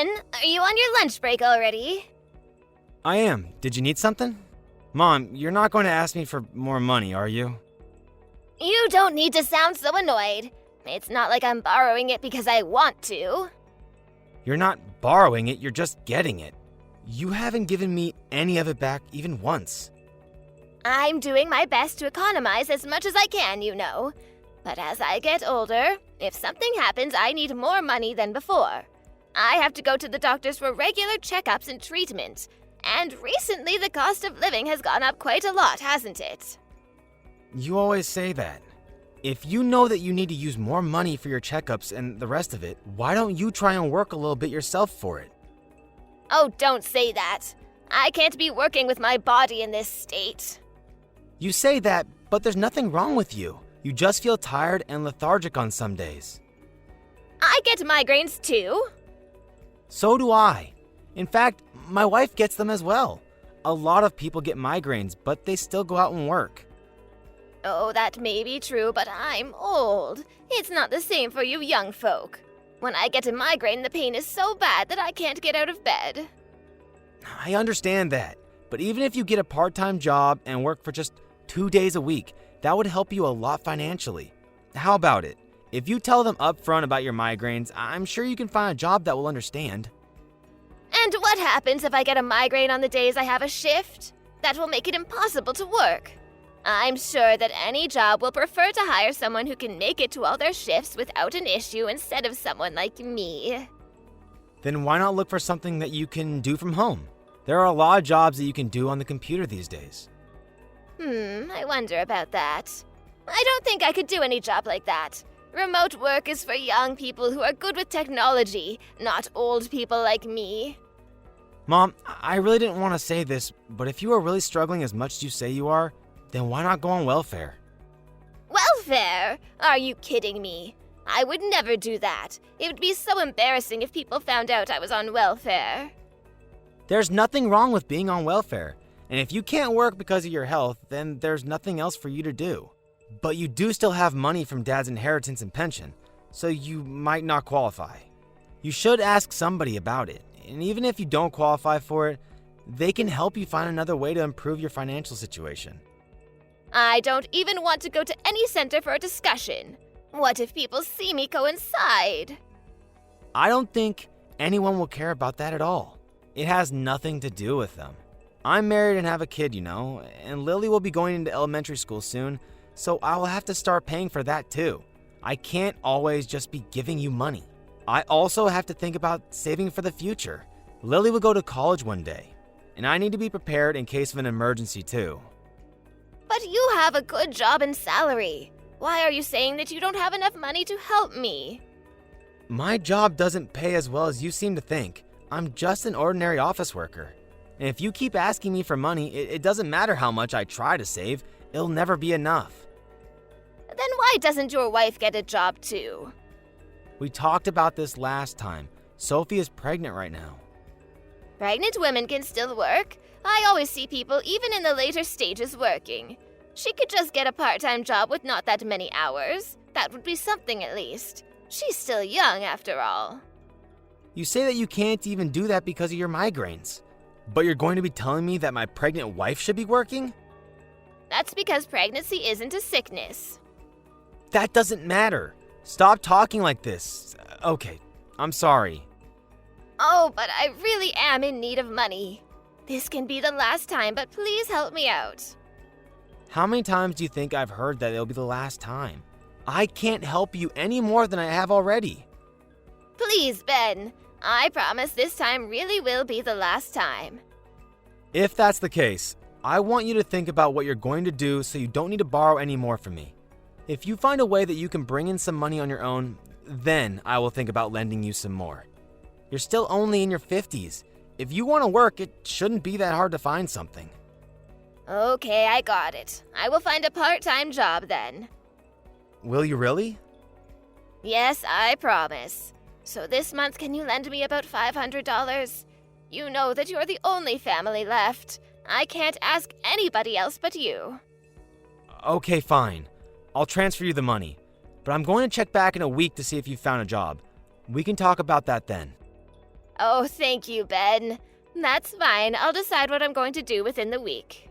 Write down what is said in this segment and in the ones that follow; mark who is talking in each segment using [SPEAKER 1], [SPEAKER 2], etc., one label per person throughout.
[SPEAKER 1] Ben, are you on your lunch break already?
[SPEAKER 2] I am. Did you need something? Mom, you're not going to ask me for more money, are you?
[SPEAKER 1] You don't need to sound so annoyed. It's not like I'm borrowing it because I want to.
[SPEAKER 2] You're not borrowing it, you're just getting it. You haven't given me any of it back even once.
[SPEAKER 1] I'm doing my best to economize as much as I can, you know. But as I get older, if something happens, I need more money than before. I have to go to the doctors for regular checkups and treatment. And recently the cost of living has gone up quite a lot, hasn't it?
[SPEAKER 2] You always say that. If you know that you need to use more money for your checkups and the rest of it, why don't you try and work a little bit yourself for it?
[SPEAKER 1] Oh, don't say that. I can't be working with my body in this state.
[SPEAKER 2] You say that, but there's nothing wrong with you. You just feel tired and lethargic on some days.
[SPEAKER 1] I get migraines too.
[SPEAKER 2] So do I. In fact, my wife gets them as well. A lot of people get migraines, but they still go out and work.
[SPEAKER 1] Oh, that may be true, but I'm old. It's not the same for you young folk. When I get a migraine, the pain is so bad that I can't get out of bed.
[SPEAKER 2] I understand that, but even if you get a part-time job and work for just 2 days a week, that would help you a lot financially. How about it? If you tell them upfront about your migraines, I'm sure you can find a job that will understand.
[SPEAKER 1] And what happens if I get a migraine on the days I have a shift? That will make it impossible to work. I'm sure that any job will prefer to hire someone who can make it to all their shifts without an issue instead of someone like me.
[SPEAKER 2] Then why not look for something that you can do from home? There are a lot of jobs that you can do on the computer these days.
[SPEAKER 1] I wonder about that. I don't think I could do any job like that. Remote work is for young people who are good with technology, not old people like me.
[SPEAKER 2] Mom, I really didn't want to say this, but if you are really struggling as much as you say you are, then why not go on welfare?
[SPEAKER 1] Welfare? Are you kidding me? I would never do that. It would be so embarrassing if people found out I was on welfare.
[SPEAKER 2] There's nothing wrong with being on welfare, and if you can't work because of your health, then there's nothing else for you to do. But you do still have money from Dad's inheritance and pension, so you might not qualify. You should ask somebody about it, and even if you don't qualify for it, they can help you find another way to improve your financial situation.
[SPEAKER 1] I don't even want to go to any center for a discussion. What if people see me go inside?
[SPEAKER 2] I don't think anyone will care about that at all. It has nothing to do with them. I'm married and have a kid, you know, and Lily will be going into elementary school soon, so I will have to start paying for that too. I can't always just be giving you money. I also have to think about saving for the future. Lily will go to college one day, and I need to be prepared in case of an emergency too.
[SPEAKER 1] But you have a good job and salary. Why are you saying that you don't have enough money to help me?
[SPEAKER 2] My job doesn't pay as well as you seem to think. I'm just an ordinary office worker. And if you keep asking me for money, it doesn't matter how much I try to save, it'll never be enough.
[SPEAKER 1] Then why doesn't your wife get a job too?
[SPEAKER 2] We talked about this last time. Sophie is pregnant right now.
[SPEAKER 1] Pregnant women can still work. I always see people even in the later stages working. She could just get a part-time job with not that many hours. That would be something at least. She's still young after all.
[SPEAKER 2] You say that you can't even do that because of your migraines. But you're going to be telling me that my pregnant wife should be working?
[SPEAKER 1] That's because pregnancy isn't a sickness.
[SPEAKER 2] That doesn't matter. Stop talking like this. Okay, I'm sorry.
[SPEAKER 1] Oh, but I really am in need of money. This can be the last time, but please help me out.
[SPEAKER 2] How many times do you think I've heard that it'll be the last time? I can't help you any more than I have already.
[SPEAKER 1] Please, Ben. I promise this time really will be the last time.
[SPEAKER 2] If that's the case, I want you to think about what you're going to do so you don't need to borrow any more from me. If you find a way that you can bring in some money on your own, then I will think about lending you some more. You're still only in your 50s. If you want to work, it shouldn't be that hard to find something.
[SPEAKER 1] Okay, I got it. I will find a part-time job then.
[SPEAKER 2] Will you really?
[SPEAKER 1] Yes, I promise. So this month, can you lend me about $500? You know that you're the only family left. I can't ask anybody else but you.
[SPEAKER 2] Okay, fine. I'll transfer you the money. But I'm going to check back in a week to see if you found a job. We can talk about that then.
[SPEAKER 1] Oh, thank you, Ben. That's fine. I'll decide what I'm going to do within the week.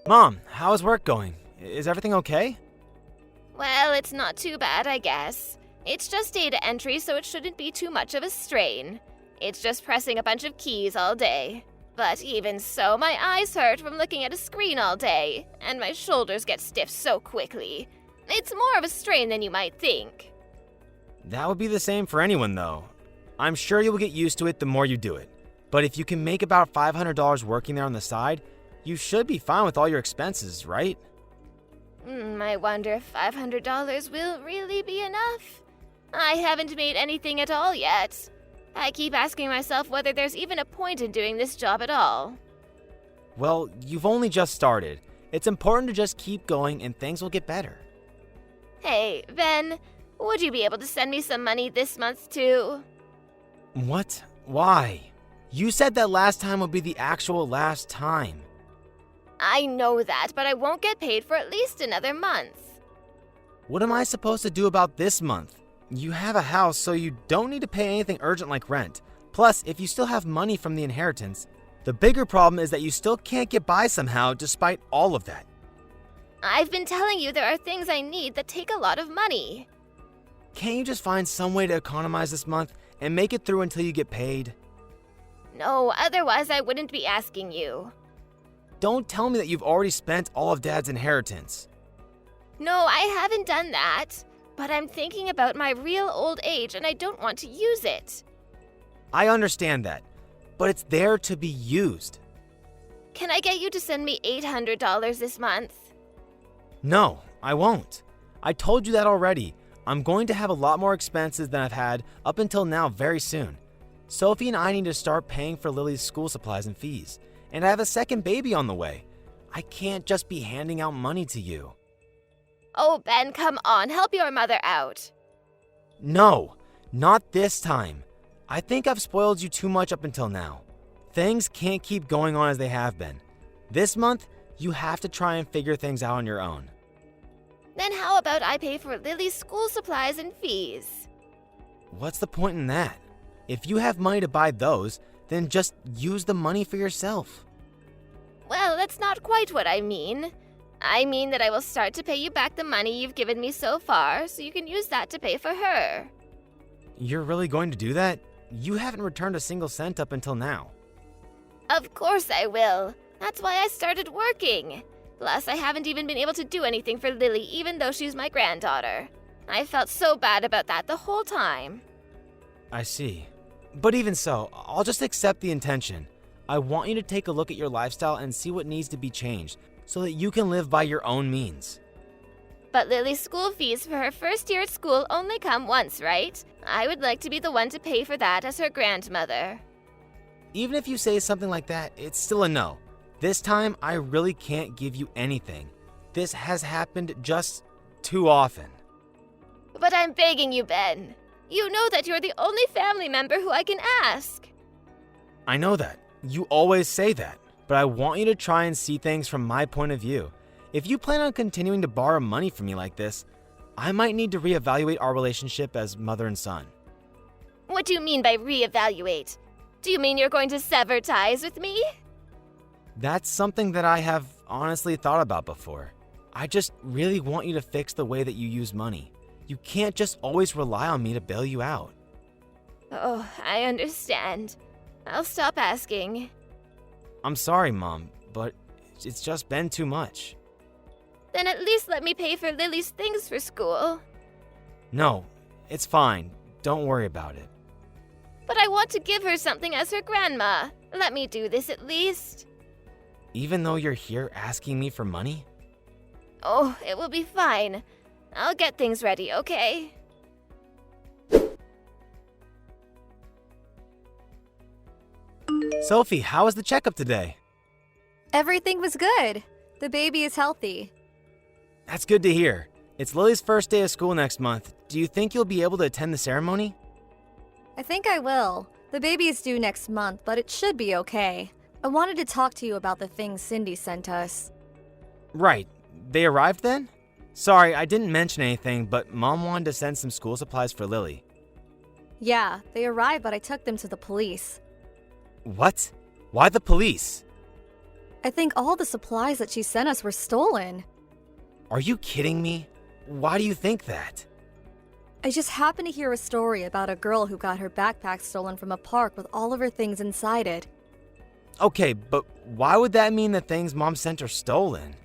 [SPEAKER 2] Mom, how is work going? Is everything okay?
[SPEAKER 1] Well, it's not too bad, I guess. It's just data entry, so it shouldn't be too much of a strain. It's just pressing a bunch of keys all day. But even so, my eyes hurt from looking at a screen all day, and my shoulders get stiff so quickly. It's more of a strain than you might think.
[SPEAKER 2] That would be the same for anyone, though. I'm sure you will get used to it the more you do it. But if you can make about $500 working there on the side, you should be fine with all your expenses, right?
[SPEAKER 1] I wonder if $500 will really be enough. I haven't made anything at all yet. I keep asking myself whether there's even a point in doing this job at all.
[SPEAKER 2] Well, you've only just started. It's important to just keep going and things will get better.
[SPEAKER 1] Hey, Ben, would you be able to send me some money this month too?
[SPEAKER 2] What? Why? You said that last time would be the actual last time.
[SPEAKER 1] I know that, but I won't get paid for at least another month.
[SPEAKER 2] What am I supposed to do about this month? You have a house, so you don't need to pay anything urgent like rent. Plus, if you still have money from the inheritance, the bigger problem is that you still can't get by somehow despite all of that.
[SPEAKER 1] I've been telling you there are things I need that take a lot of money.
[SPEAKER 2] Can't you just find some way to economize this month and make it through until you get paid?
[SPEAKER 1] No, otherwise I wouldn't be asking you.
[SPEAKER 2] Don't tell me that you've already spent all of Dad's inheritance.
[SPEAKER 1] No, I haven't done that. But I'm thinking about my real old age and I don't want to use it.
[SPEAKER 2] I understand that, but it's there to be used.
[SPEAKER 1] Can I get you to send me $800 this month?
[SPEAKER 2] No, I won't. I told you that already. I'm going to have a lot more expenses than I've had up until now very soon. Sophie and I need to start paying for Lily's school supplies and fees. And I have a second baby on the way. I can't just be handing out money to you.
[SPEAKER 1] Oh, Ben, come on, help your mother out.
[SPEAKER 2] No, not this time. I think I've spoiled you too much up until now. Things can't keep going on as they have been. This month, you have to try and figure things out on your own.
[SPEAKER 1] Then how about I pay for Lily's school supplies and fees?
[SPEAKER 2] What's the point in that? If you have money to buy those, then just use the money for yourself.
[SPEAKER 1] Well, that's not quite what I mean. I mean that I will start to pay you back the money you've given me so far, so you can use that to pay for her.
[SPEAKER 2] You're really going to do that? You haven't returned a single cent up until now.
[SPEAKER 1] Of course I will. That's why I started working. Plus, I haven't even been able to do anything for Lily, even though she's my granddaughter. I felt so bad about that the whole time.
[SPEAKER 2] I see. But even so, I'll just accept the intention. I want you to take a look at your lifestyle and see what needs to be changed so that you can live by your own means.
[SPEAKER 1] But Lily's school fees for her first year at school only come once, right? I would like to be the one to pay for that as her grandmother.
[SPEAKER 2] Even if you say something like that, it's still a no. This time, I really can't give you anything. This has happened just too often.
[SPEAKER 1] But I'm begging you, Ben. You know that you're the only family member who I can ask.
[SPEAKER 2] I know that. You always say that. But I want you to try and see things from my point of view. If you plan on continuing to borrow money from me like this, I might need to reevaluate our relationship as mother and son.
[SPEAKER 1] What do you mean by reevaluate? Do you mean you're going to sever ties with me?
[SPEAKER 2] That's something that I have honestly thought about before. I just really want you to fix the way that you use money. You can't just always rely on me to bail you out.
[SPEAKER 1] Oh, I understand. I'll stop asking.
[SPEAKER 2] I'm sorry, Mom, but it's just been too much.
[SPEAKER 1] Then at least let me pay for Lily's things for school.
[SPEAKER 2] No, it's fine. Don't worry about it.
[SPEAKER 1] But I want to give her something as her grandma. Let me do this at least.
[SPEAKER 2] Even though you're here asking me for money?
[SPEAKER 1] Oh, it will be fine. I'll get things ready, okay?
[SPEAKER 2] Sophie, how was the checkup today?
[SPEAKER 3] Everything was good. The baby is healthy.
[SPEAKER 2] That's good to hear. It's Lily's first day of school next month. Do you think you'll be able to attend the ceremony?
[SPEAKER 3] I think I will. The baby is due next month, but it should be okay. I wanted to talk to you about the things Cindy sent us.
[SPEAKER 2] Right. They arrived then? Sorry, I didn't mention anything, but Mom wanted to send some school supplies for Lily.
[SPEAKER 3] Yeah, they arrived, but I took them to the police.
[SPEAKER 2] What? Why the police?
[SPEAKER 3] I think all the supplies that she sent us were stolen.
[SPEAKER 2] Are you kidding me? Why do you think that?
[SPEAKER 3] I just happened to hear a story about a girl who got her backpack stolen from a park with all of her things inside it.
[SPEAKER 2] Okay, but why would that mean the things Mom sent are stolen?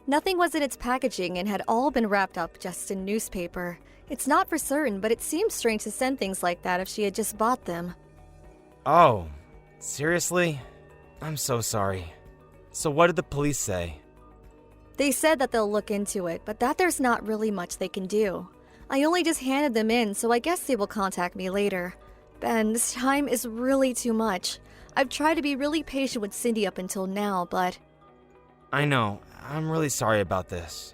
[SPEAKER 3] Nothing was in its packaging and had all been wrapped up just in newspaper. It's not for certain, but it seems strange to send things like that if she had just bought them.
[SPEAKER 2] Oh, seriously? I'm so sorry. So what did the police say?
[SPEAKER 3] They said that they'll look into it, but that there's not really much they can do. I only just handed them in, so I guess they will contact me later. Ben, this time is really too much. I've tried to be really patient with Cindy up until now, but
[SPEAKER 2] I know. I'm really sorry about this.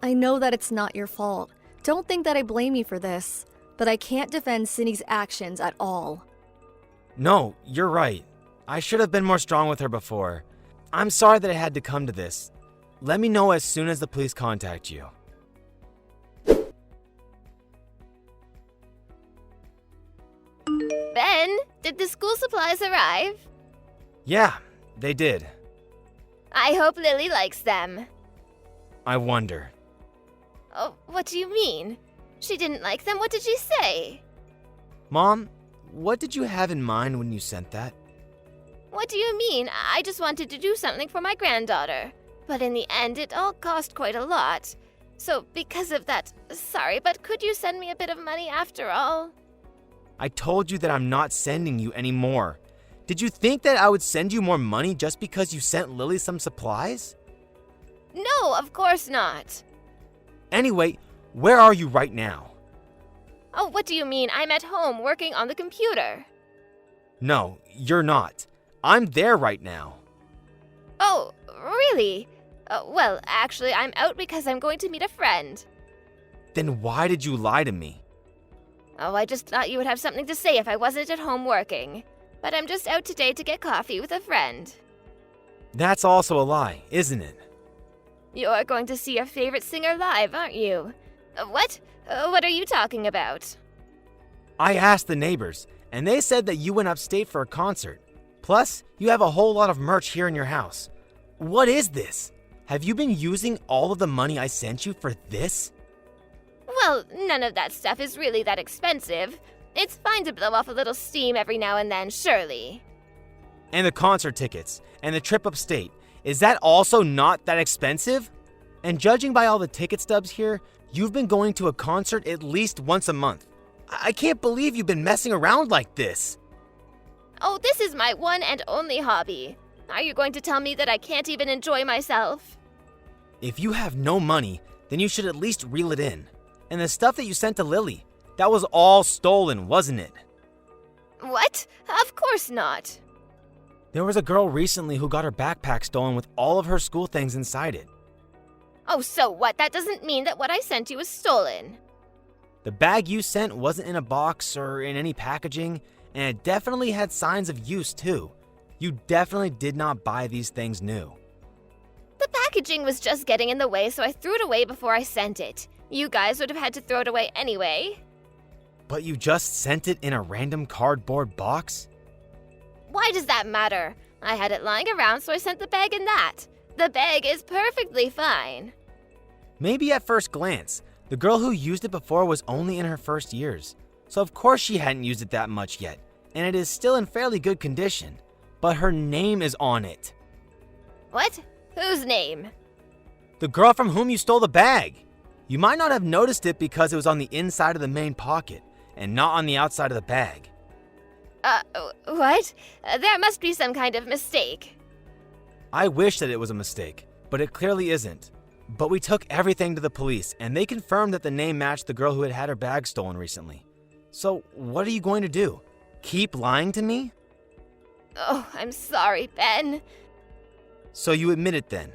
[SPEAKER 3] I know that it's not your fault. Don't think that I blame you for this, but I can't defend Cindy's actions at all.
[SPEAKER 2] No, you're right. I should have been more strong with her before. I'm sorry that it had to come to this. Let me know as soon as the police contact you.
[SPEAKER 1] Ben, did the school supplies arrive?
[SPEAKER 2] Yeah, they did.
[SPEAKER 1] I hope Lily likes them.
[SPEAKER 2] I wonder.
[SPEAKER 1] Oh, what do you mean? She didn't like them? What did she say?
[SPEAKER 2] Mom, what did you have in mind when you sent that?
[SPEAKER 1] What do you mean? I just wanted to do something for my granddaughter. But in the end, it all cost quite a lot. So because of that, sorry, but could you send me a bit of money after all?
[SPEAKER 2] I told you that I'm not sending you any more. Did you think that I would send you more money just because you sent Lily some supplies?
[SPEAKER 1] No, of course not.
[SPEAKER 2] Anyway, where are you right now?
[SPEAKER 1] Oh, what do you mean? I'm at home working on the computer.
[SPEAKER 2] No, you're not. I'm there right now.
[SPEAKER 1] Oh, really? Well, actually, I'm out because I'm going to meet a friend.
[SPEAKER 2] Then why did you lie to me?
[SPEAKER 1] Oh, I just thought you would have something to say if I wasn't at home working. But I'm just out today to get coffee with a friend.
[SPEAKER 2] That's also a lie, isn't it?
[SPEAKER 1] You're going to see your favorite singer live, aren't you? What? What are you talking about?
[SPEAKER 2] I asked the neighbors, and they said that you went upstate for a concert. Plus, you have a whole lot of merch here in your house. What is this? Have you been using all of the money I sent you for this?
[SPEAKER 1] Well, none of that stuff is really that expensive. It's fine to blow off a little steam every now and then, surely.
[SPEAKER 2] And the concert tickets, and the trip upstate, is that also not that expensive? And judging by all the ticket stubs here, you've been going to a concert at least once a month. I can't believe you've been messing around like this.
[SPEAKER 1] Oh, this is my one and only hobby. Are you going to tell me that I can't even enjoy myself?
[SPEAKER 2] If you have no money, then you should at least reel it in. And the stuff that you sent to Lily, that was all stolen, wasn't it?
[SPEAKER 1] What? Of course not.
[SPEAKER 2] There was a girl recently who got her backpack stolen with all of her school things inside it.
[SPEAKER 1] Oh, so what? That doesn't mean that what I sent you was stolen.
[SPEAKER 2] The bag you sent wasn't in a box or in any packaging, and it definitely had signs of use too. You definitely did not buy these things new.
[SPEAKER 1] The packaging was just getting in the way, so I threw it away before I sent it. You guys would have had to throw it away anyway.
[SPEAKER 2] But you just sent it in a random cardboard box?
[SPEAKER 1] Why does that matter? I had it lying around, so I sent the bag in that. The bag is perfectly fine.
[SPEAKER 2] Maybe at first glance, the girl who used it before was only in her first years, so of course she hadn't used it that much yet, and it is still in fairly good condition. But her name is on it.
[SPEAKER 1] What? Whose name?
[SPEAKER 2] The girl from whom you stole the bag. You might not have noticed it because it was on the inside of the main pocket and not on the outside of the bag.
[SPEAKER 1] What? There must be some kind of mistake.
[SPEAKER 2] I wish that it was a mistake, but it clearly isn't. But we took everything to the police, and they confirmed that the name matched the girl who had had her bag stolen recently. So, what are you going to do? Keep lying to me?
[SPEAKER 1] Oh, I'm sorry, Ben.
[SPEAKER 2] So you admit it then?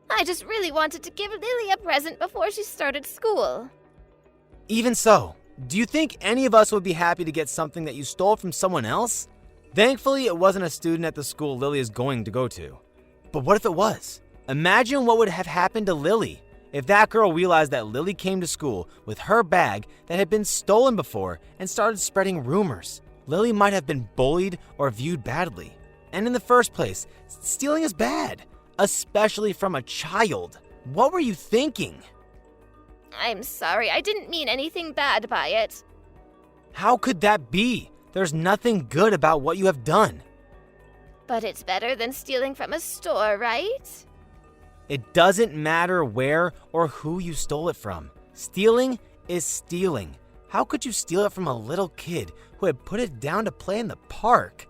[SPEAKER 1] I just really wanted to give Lily a present before she started school.
[SPEAKER 2] Even so, do you think any of us would be happy to get something that you stole from someone else? Thankfully, it wasn't a student at the school Lily is going to go to. But what if it was? Imagine what would have happened to Lily If that girl realized that Lily came to school with her bag that had been stolen before and started spreading rumors, Lily might have been bullied or viewed badly. And in the first place, stealing is bad, especially from a child. What were you thinking?
[SPEAKER 1] I'm sorry, I didn't mean anything bad by it.
[SPEAKER 2] How could that be? There's nothing good about what you have done.
[SPEAKER 1] But it's better than stealing from a store, right?
[SPEAKER 2] It doesn't matter where or who you stole it from. Stealing is stealing. How could you steal it from a little kid who had put it down to play in the park?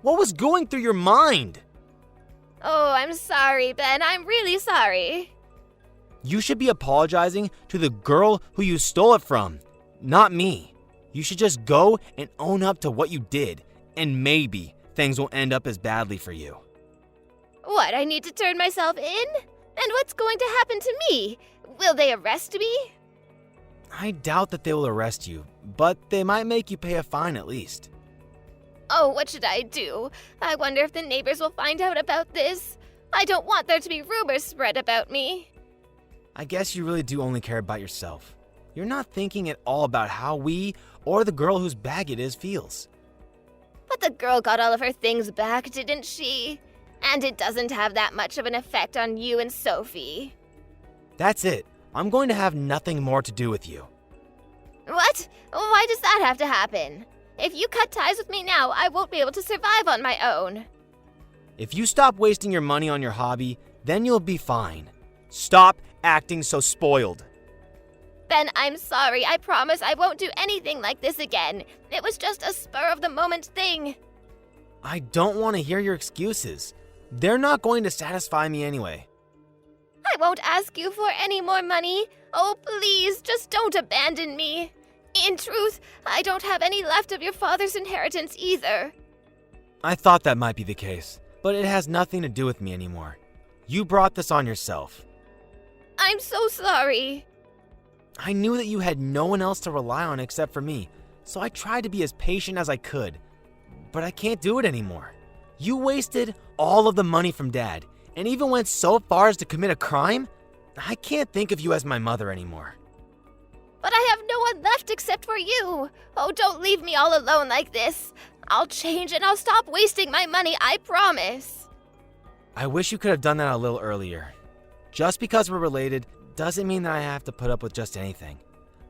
[SPEAKER 2] What was going through your mind?
[SPEAKER 1] Oh, I'm sorry, Ben. I'm really sorry.
[SPEAKER 2] You should be apologizing to the girl who you stole it from, not me. You should just go and own up to what you did, and maybe things won't end up as badly for you.
[SPEAKER 1] What, I need to turn myself in? And what's going to happen to me? Will they arrest me?
[SPEAKER 2] I doubt that they will arrest you, but they might make you pay a fine at least.
[SPEAKER 1] Oh, what should I do? I wonder if the neighbors will find out about this. I don't want there to be rumors spread about me.
[SPEAKER 2] I guess you really do only care about yourself. You're not thinking at all about how we, or the girl whose bag it is, feels.
[SPEAKER 1] But the girl got all of her things back, didn't she? And it doesn't have that much of an effect on you and Sophie.
[SPEAKER 2] That's it. I'm going to have nothing more to do with you.
[SPEAKER 1] What? Why does that have to happen? If you cut ties with me now, I won't be able to survive on my own.
[SPEAKER 2] If you stop wasting your money on your hobby, then you'll be fine. Stop acting so spoiled.
[SPEAKER 1] Ben, I'm sorry. I promise I won't do anything like this again. It was just a spur-of-the-moment thing.
[SPEAKER 2] I don't want to hear your excuses. They're not going to satisfy me anyway.
[SPEAKER 1] I won't ask you for any more money. Oh, please, just don't abandon me. In truth, I don't have any left of your father's inheritance either.
[SPEAKER 2] I thought that might be the case, but it has nothing to do with me anymore. You brought this on yourself.
[SPEAKER 1] I'm so sorry.
[SPEAKER 2] I knew that you had no one else to rely on except for me, so I tried to be as patient as I could. But I can't do it anymore. You wasted all of the money from Dad, and even went so far as to commit a crime? I can't think of you as my mother anymore.
[SPEAKER 1] But I have no one left except for you. Oh, don't leave me all alone like this. I'll change and I'll stop wasting my money, I promise.
[SPEAKER 2] I wish you could have done that a little earlier. Just because we're related doesn't mean that I have to put up with just anything.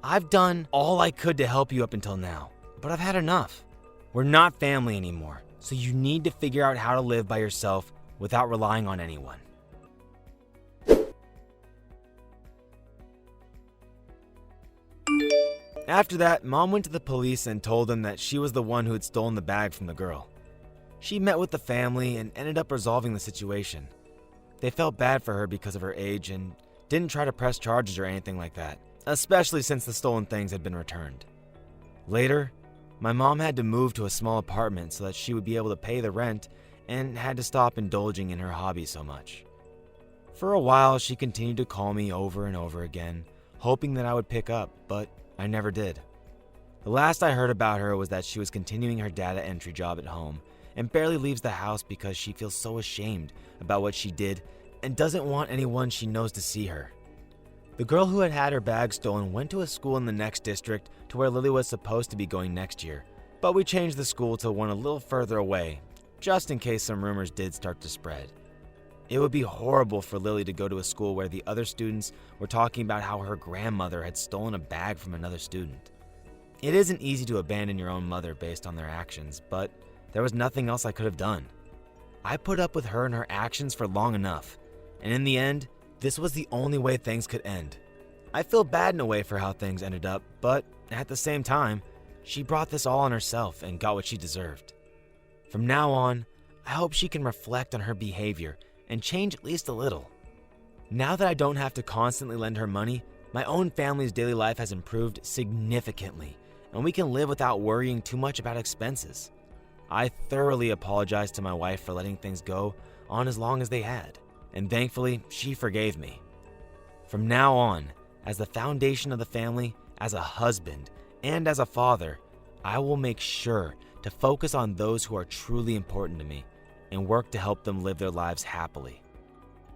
[SPEAKER 2] I've done all I could to help you up until now, but I've had enough. We're not family anymore, so you need to figure out how to live by yourself without relying on anyone. After that, Mom went to the police and told them that she was the one who had stolen the bag from the girl. She met with the family and ended up resolving the situation. They felt bad for her because of her age and didn't try to press charges or anything like that, especially since the stolen things had been returned. Later, my mom had to move to a small apartment so that she would be able to pay the rent and had to stop indulging in her hobby so much. For a while, she continued to call me over and over again, hoping that I would pick up, but I never did. The last I heard about her was that she was continuing her data entry job at home and barely leaves the house because she feels so ashamed about what she did and doesn't want anyone she knows to see her. The girl who had had her bag stolen went to a school in the next district to where Lily was supposed to be going next year, but we changed the school to one a little further away, just in case some rumors did start to spread. It would be horrible for Lily to go to a school where the other students were talking about how her grandmother had stolen a bag from another student. It isn't easy to abandon your own mother based on their actions, but there was nothing else I could have done. I put up with her and her actions for long enough, and in the end, this was the only way things could end. I feel bad in a way for how things ended up, but at the same time, she brought this all on herself and got what she deserved. From now on, I hope she can reflect on her behavior and change at least a little. Now that I don't have to constantly lend her money, my own family's daily life has improved significantly, and we can live without worrying too much about expenses. I thoroughly apologize to my wife for letting things go on as long as they had, and thankfully, she forgave me. From now on, as the foundation of the family, as a husband, and as a father, I will make sure to focus on those who are truly important to me and work to help them live their lives happily.